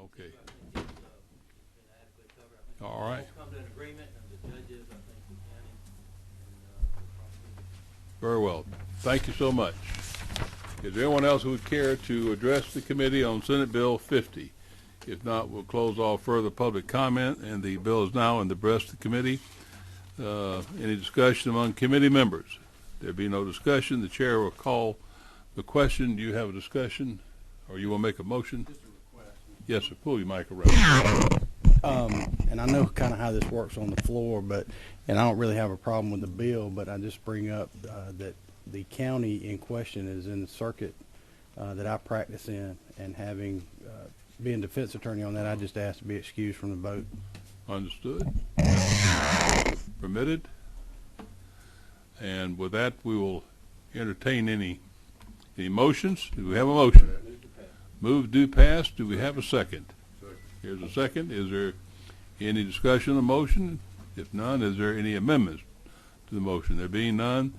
Okay. I think it's been adequately covered. I think All right. we'll come to an agreement, and the judges, I think, the county, and the prosecutor. Very well. Thank you so much. Is there anyone else who would care to address the committee on Senate Bill 50? If not, we'll close all further public comment, and the bill is now in the breast of the committee. Any discussion among committee members? There be no discussion. The chair will call the question. Do you have a discussion, or you will make a motion? Just a request. Yes, sir. Pull your mic around. And I know kind of how this works on the floor, and I don't really have a problem with the bill, but I just bring up that the county in question is in the circuit that I practice in, and having being defense attorney on that, I just asked to be excused from the vote. Understood. Permitted. And with that, we will entertain any motions. Do we have a motion? Move do pass. Do we have a second? Here's a second. Is there any discussion on the motion? If none, is there any amendments to the motion? There being none,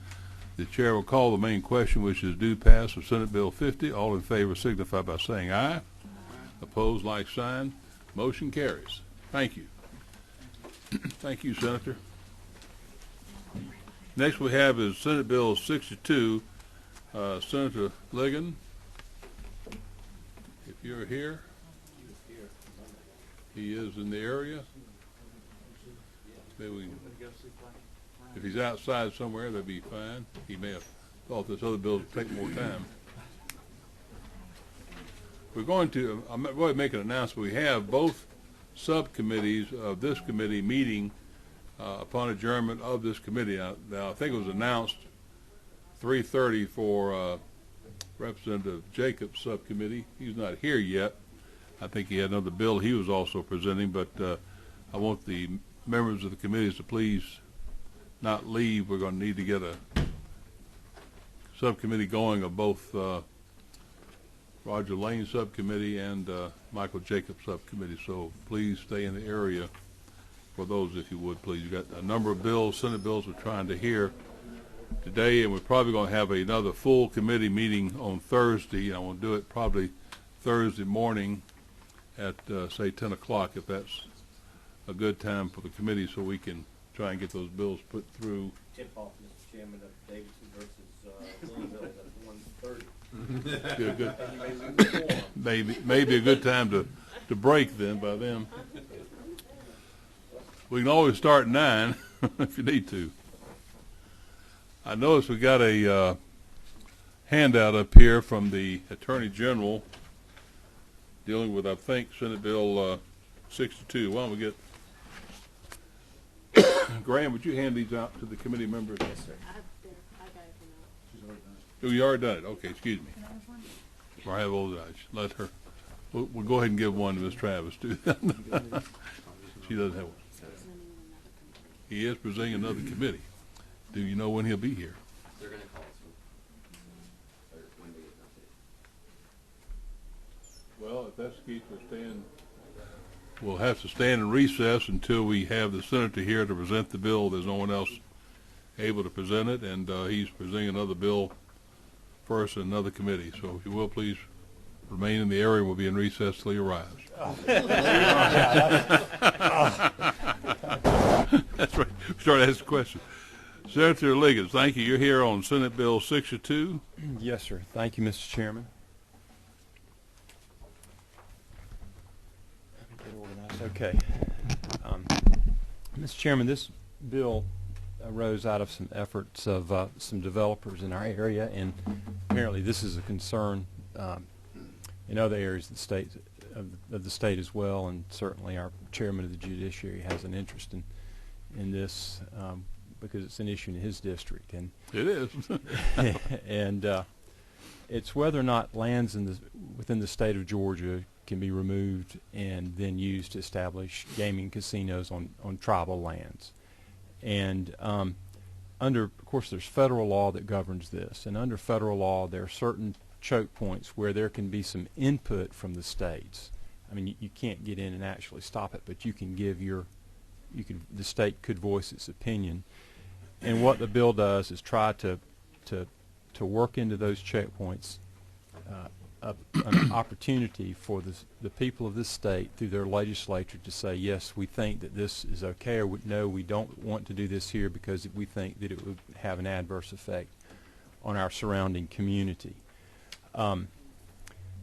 the chair will call the main question, which is due pass of Senate Bill 50. All in favor signify by saying aye. Opposed, like sign. Motion carries. Thank you. Thank you, Senator. Next we have is Senate Bill 62. Senator Ligon, if you're here. He is in the area. Maybe we can, if he's outside somewhere, that'd be fine. He may have thought this other bill would take more time. We're going to, I'm going to make an announcement. We have both subcommittees of this committee meeting upon adjournment of this committee. Now, I think it was announced 3:30 for Representative Jacobs' subcommittee. He's not here yet. I think he had another bill he was also presenting, but I want the members of the committees to please not leave. We're going to need to get a subcommittee going of both Roger Lane subcommittee and Michael Jacobs subcommittee, so please stay in the area for those, if you would, please. You've got a number of bills, Senate bills we're trying to hear today, and we're probably going to have another full committee meeting on Thursday. I want to do it probably Thursday morning at say 10 o'clock, if that's a good time for the committee, so we can try and get those bills put through. Tip off, Mr. Chairman, of Davidson versus Louisville at 1:30. Good. Maybe a good time to break then by them. We can always start at 9 if you need to. I notice we got a handout up here from the Attorney General dealing with, I think, Senate Bill 62. Why don't we get Graham, would you hand these out to the committee members? Yes, sir. I got it from Oh, you already done it. Okay, excuse me. I have old eyes. Let her. We'll go ahead and give one to Miss Travis too. She doesn't have one. He is presenting another committee. Do you know when he'll be here? They're going to call us when we get an update. Well, if that's the case, we'll have to stand in recess until we have the senator here to present the bill. There's no one else able to present it, and he's presenting another bill first in another committee. So if you will, please remain in the area. We'll be in recess till he arrives. That's right. Start asking questions. Senator Liggins, thank you. You're here on Senate Bill 62. Yes, sir. Thank you, Mr. Chairman. Let me get organized. Okay. Mr. Chairman, this bill arose out of some efforts of some developers in our area, and apparently this is a concern in other areas of the state as well, and certainly our chairman of the judiciary has an interest in this because it's an issue in his district. And it is. And it's whether or not lands within the state of Georgia can be removed and then used to establish gaming casinos on tribal lands. And of course, there's federal law that governs this, and under federal law there are certain choke points where there can be some input from the states. I mean, you can't get in and actually stop it, but you can give the state could voice its opinion. And what the bill does is try to work into those checkpoints an opportunity for the people of this state through their legislature to say, yes, we think that this is okay, or no, we don't want to do this here because we think that it would have an adverse effect on our surrounding community.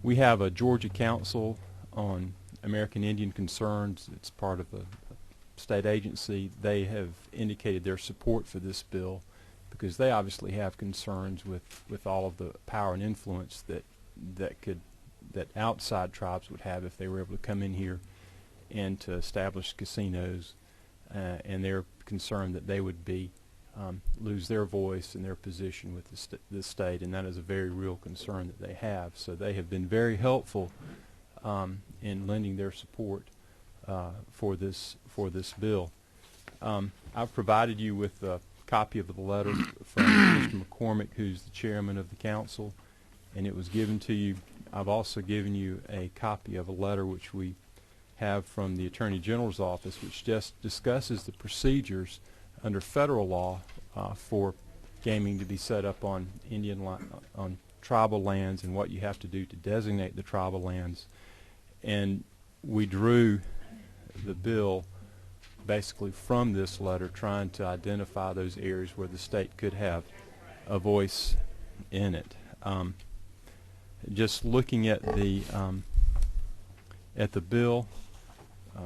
We have a Georgia Council on American Indian Concerns. It's part of a state agency. They have indicated their support for this bill because they obviously have concerns with all of the power and influence that outside tribes would have if they were able to come in here and to establish casinos, and they're concerned that they would lose their voice and their position with the state, and that is a very real concern that they have. So they have been very helpful in lending their support for this bill. I've provided you with a copy of the letter from Mr. McCormick, who's the chairman of the council, and it was given to you. I've also given you a copy of a letter which we have from the Attorney General's office, which just discusses the procedures under federal law for gaming to be set up on on tribal lands, and what you have to do to designate the tribal lands. And we drew the bill basically from this letter, trying to identify those areas where the state could have a voice in it. Just looking at the bill,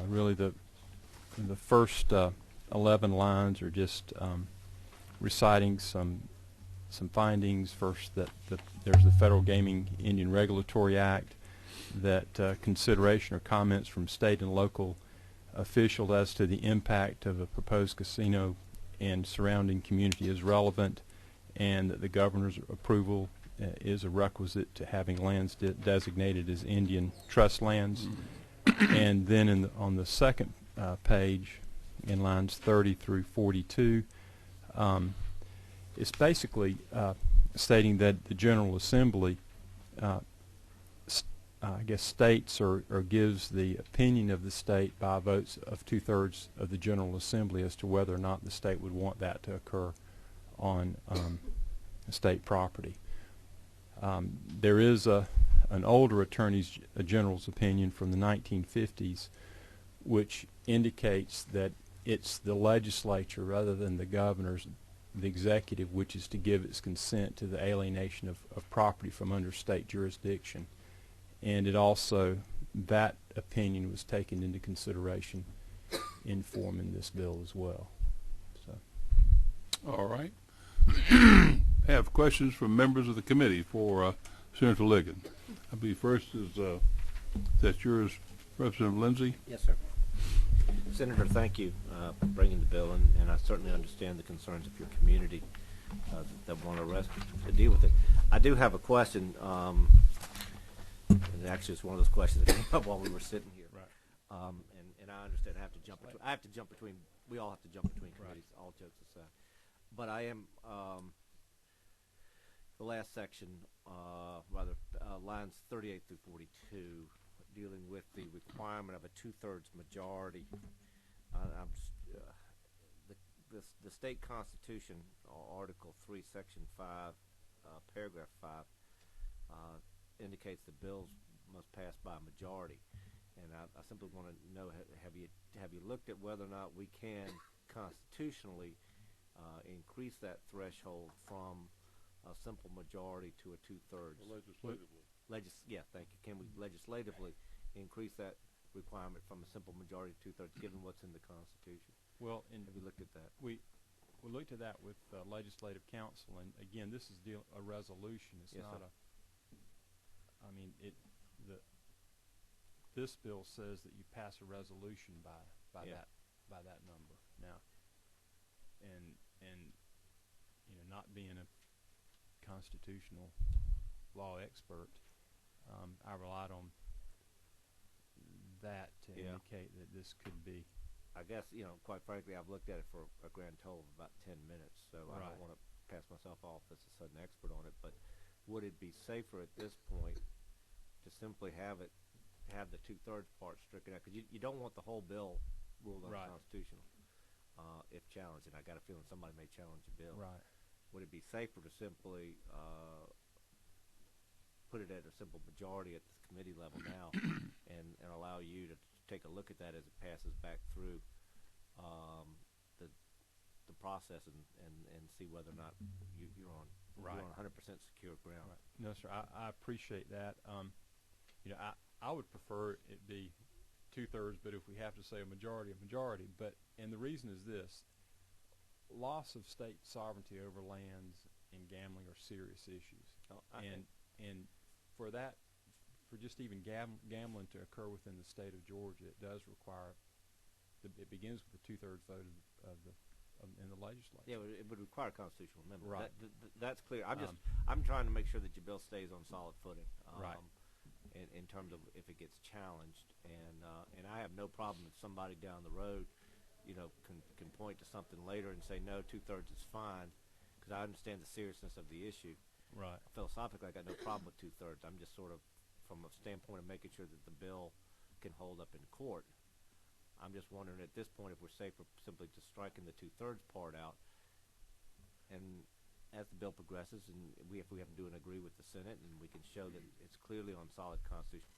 really the first 11 lines are just reciting some findings. First, that there's the Federal Gaming Indian Regulatory Act, that consideration or comments from state and local officials as to the impact of a proposed casino and surrounding community is relevant, and that the governor's approval is a requisite to having lands designated as Indian trust lands. And then on the second page, in lines 30 through 42, it's basically stating that the General Assembly I guess states or gives the opinion of the state by votes of 2/3 of the General Assembly as to whether or not the state would want that to occur on state property. There is an older Attorney General's opinion from the 1950s which indicates that it's the legislature rather than the governors, the executive, which is to give its consent to the alienation of property from under state jurisdiction. And it also, that opinion was taken into consideration in forming this bill as well. So. All right. Have questions from members of the committee for Senator Ligon. I believe first is that yours, Representative Lindsey? Yes, sir. Senator, thank you for bringing the bill, and I certainly understand the concerns of your community that want to deal with it. I do have a question. And actually, it's one of those questions that came up while we were sitting here. Right. And I understand I have to jump. I have to jump between. We all have to jump between committees. All jokes aside, but I am the last section, lines 38 through 42, dealing with the requirement of a 2/3 majority. The state constitution, Article 3, Section 5, Paragraph 5. Indicates the bills must pass by a majority, and I simply want to know, have you looked at whether or not we can constitutionally increase that threshold from a simple majority to a 2/3? Legislatively. Yeah, thank you. Can we legislatively increase that requirement from a simple majority to 2/3, given what's in the Constitution? Well, have you looked at that? We looked at that with Legislative Council, and again, this is a resolution. It's yes, not sir. I mean, this bill says that you pass a resolution by that number now, and not being a constitutional law expert, I relied on that to indicate that this could be. I guess, quite frankly, I've looked at it for a grand total of about 10 minutes, so I don't want to pass myself off as a sudden expert on it, but would it be safer at this point to simply have the 2/3 part stricken out? Because you don't want the whole bill ruled unconstitutional if challenged, and I got a feeling somebody may challenge the bill. Right. Would it be safer to simply put it at a simple majority at the committee level now, and allow you to take a look at that as it passes back through the process and see whether or not you're on Right. you're on 100% secure ground. Right. No, sir, I appreciate that. I would prefer it be 2/3, but if we have to say a majority. But, and the reason is this: loss of state sovereignty over lands and gambling are serious issues. And for that, for just even gambling to occur within the state of Georgia, it does require, it begins with a 2/3 vote in the legislature. Yeah, it would require a constitutional amendment. Right. That's clear. I'm trying to make sure that your bill stays on solid footing. Right. In terms of if it gets challenged, and I have no problem if somebody down the road, can point to something later and say no, 2/3 is fine, because I understand the seriousness of the issue. Right. Philosophically, I got no problem with 2/3. I'm just sort of from a standpoint of making sure that the bill can hold up in court. I'm just wondering at this point if we're safer simply just striking the 2/3 part out, and as the bill progresses, and if we happen to agree with the Senate, and we can show that it's clearly on solid constitutional.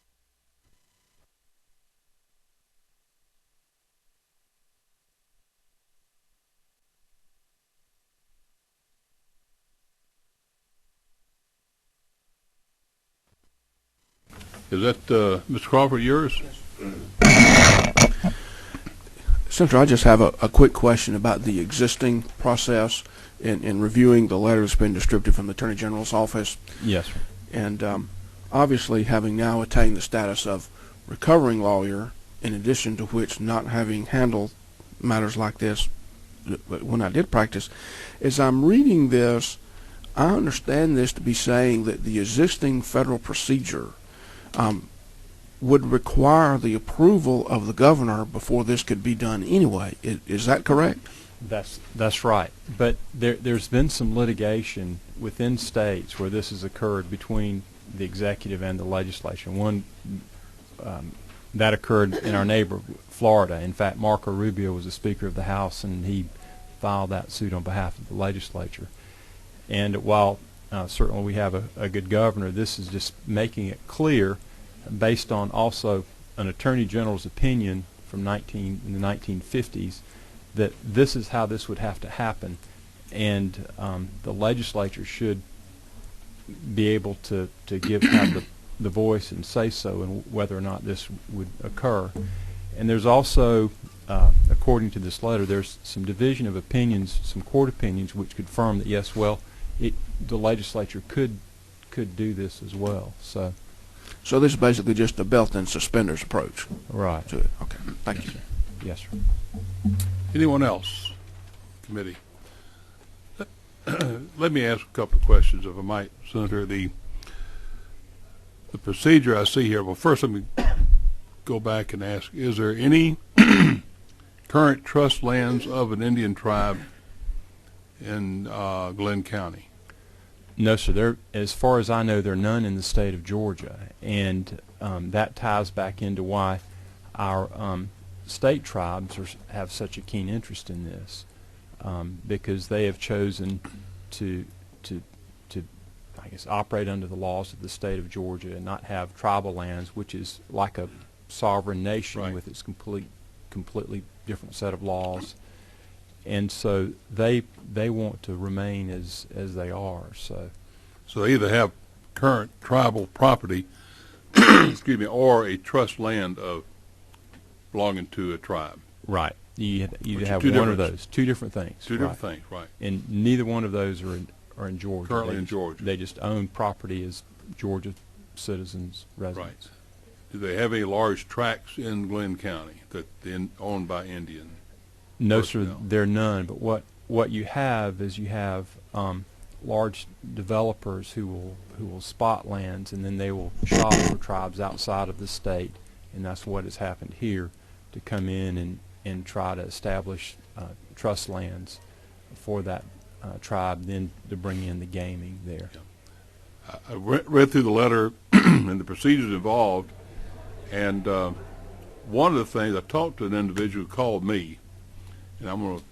Is that, Mr. Crawford, yours? Senator, I just have a quick question about the existing process in reviewing the letter that's been distributed from the Attorney General's office. Yes, sir. And obviously, having now attained the status of recovering lawyer, in addition to which not having handled matters like this when I did practice, as I'm reading this, I understand this to be saying that the existing federal procedure would require the approval of the governor before this could be done anyway. Is that correct? That's right. But there's been some litigation within states where this has occurred between the executive and the legislature. One that occurred in our neighbor, Florida. In fact, Marco Rubio was the Speaker of the House, and he filed that suit on behalf of the legislature. And while certainly we have a good governor, this is just making it clear, based on also an Attorney General's opinion from in the 1950s, that this is how this would have to happen, and the legislature should be able to have the voice and say so in whether or not this would occur. And there's also, according to this letter, there's some division of opinions, some court opinions, which confirm that yes, well, the legislature could do this as well. So this is basically just a belt and suspenders approach. Right. To it. Okay. Thank you. Yes, sir. Anyone else? Committee. Let me ask a couple of questions, if I might, Senator. The procedure I see here, well, first let me go back and ask, is there any current trust lands of an Indian tribe in Glenn County? No, sir. As far as I know, there are none in the state of Georgia, and that ties back into why our state tribes have such a keen interest in this, because they have chosen to I guess operate under the laws of the state of Georgia and not have tribal lands, which is like a sovereign nation right. with its completely different set of laws. And so they want to remain as they are. So they either have current tribal property, excuse me, or a trust land of belonging to a tribe. right, you have two one of different- those, two different things. Two different things, right? And neither one of those are in Georgia. Currently in Georgia. They just own property as Georgia citizens, residents. Do they have any large tracts in Glenn County that owned by Indian? No, sir, personnel? there are none. But what you have is you have large developers who will spot lands, and then they will shop for tribes outside of the state, and that's what has happened here, to come in and try to establish trust lands for that tribe, then to bring in the gaming there. Yeah. I read through the letter and the procedures involved, and one of the things, I talked to an individual who called me, and I'm going to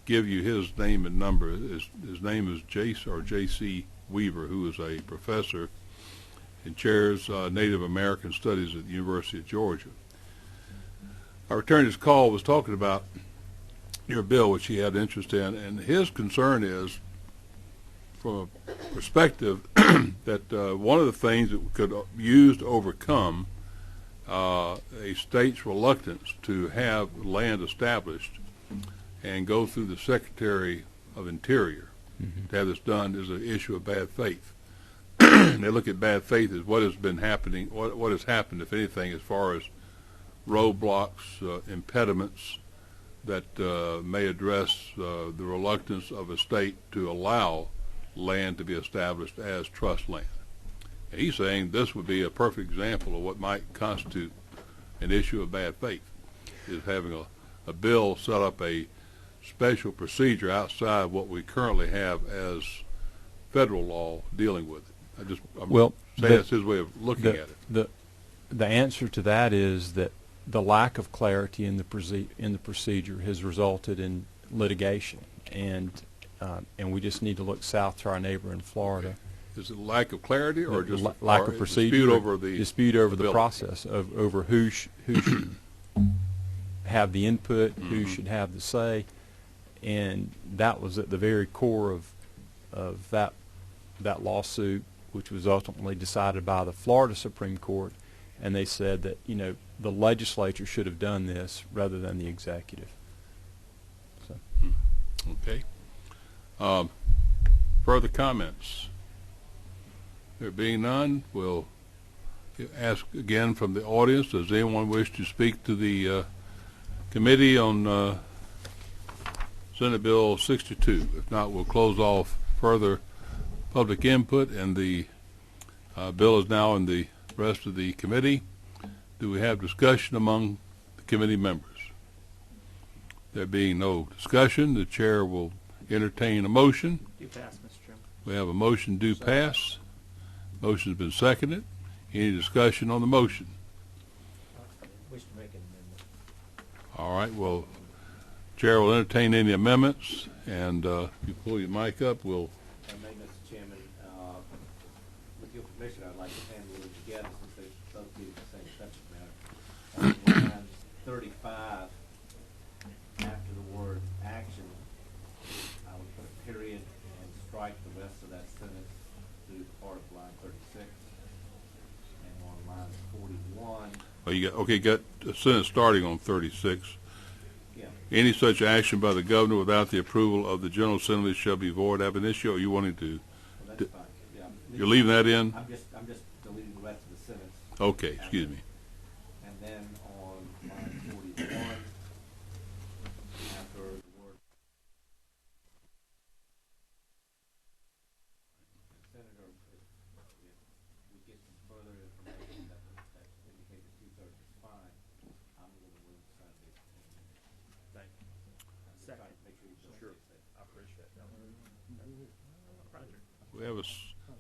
give you his name and number. His name is J.C. Weaver, who is a professor and chairs Native American Studies at the University of Georgia. Our attorney this call was talking about your bill, which he had interest in, and his concern is, from a perspective, that one of the things that could use to overcome a state's reluctance to have land established and go through the Secretary of Interior to have this done is an issue of bad faith. They look at bad faith as what has been happening, what has happened, if anything, as far as roadblocks, impediments that may address the reluctance of a state to allow land to be established as trust land. And he's saying this would be a perfect example of what might constitute an issue of bad faith, is having a bill set up a special procedure outside what we currently have as federal law dealing with it. I'm saying that's his way of looking at it. The answer to that is that the lack of clarity in the procedure has resulted in litigation, and we just need to look south to our neighbor in Florida. Okay. Is it lack of clarity, or just lack of procedure? Dispute over the process over who should have the input, who should have the say, and that was at the very core of that lawsuit, which was ultimately decided by the Florida Supreme Court, and they said that the legislature should have done this rather than the executive. So. Okay. Further comments? There being none, we'll ask again from the audience, does anyone wish to speak to the committee on Senate Bill 62? If not, we'll close off further public input, and the bill is now in the rest of the committee. Do we have discussion among the committee members? There being no discussion, the chair will entertain a motion. Do pass, Mr. Chairman. We have a motion do pass. Motion's been seconded. Any discussion on the motion? Wish to make an amendment. All right, well, chair will entertain any amendments, and if you pull your mic up, we'll... If I may, Mr. Chairman, with your permission, I'd like to handle it together since they both deal with the same subject matter. Line 35, after the word action, I would put a period and strike the rest of that sentence through part of line 36. And on line 41... Well, you got a sentence starting on 36. Yeah. Any such action by the governor without the approval of the General Assembly shall be void ab initio. Are you wanting to... Well, that's fine. Yeah. You're leaving that in? I'm just deleting the rest of the sentence. Okay, excuse me. And then on line 41, after the word Senator, if we get some further information that indicates that 2/3 is fine, I'm willing to sign this. Thank you. Second. Make sure you Sure. I appreciate that. Roger. We have a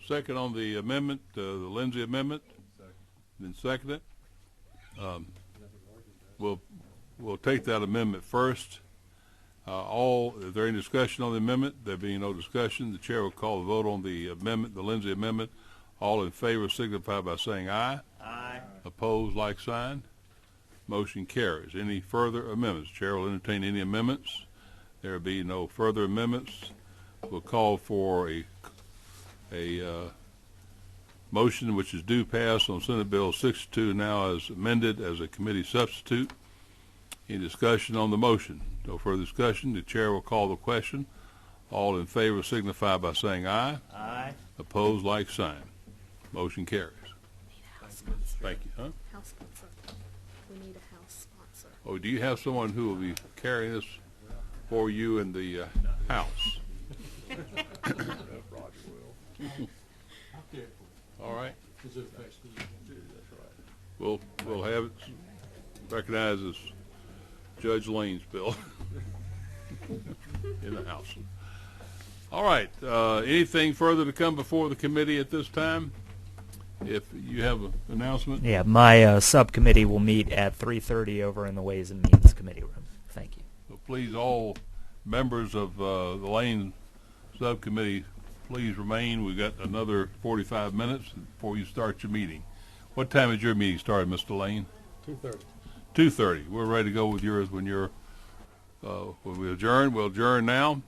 second on the amendment, the Lindsay amendment. Then second it. We'll take that amendment first. Is there any discussion on the amendment? There being no discussion, the chair will call the vote on the amendment, the Lindsay amendment. All in favor signify by saying aye. Aye. Opposed, like sign. Motion carries. Any further amendments? Chair will entertain any amendments. There be no further amendments. We'll call for a motion which is due pass on Senate Bill 62 now as amended as a committee substitute. Any discussion on the motion? No further discussion. The chair will call the question. All in favor signify by saying aye. Aye. Opposed, like sign. Motion carries. Thank you. Huh? House sponsor. We need a house sponsor. Oh, do you have someone who will be carrying this for you in the house? All right. We'll have it recognized as Judge Lane's bill in the House. All right. Anything further to come before the committee at this time? If you have an announcement. Yeah, my subcommittee will meet at 3:30 over in the Ways and Means Committee room. Thank you. So please, all members of the Lane subcommittee, please remain. We've got another 45 minutes before you start your meeting. What time is your meeting started, Mr. Lane? 2:30. 2:30. We're ready to go with yours when you're, when we adjourn. We'll adjourn now.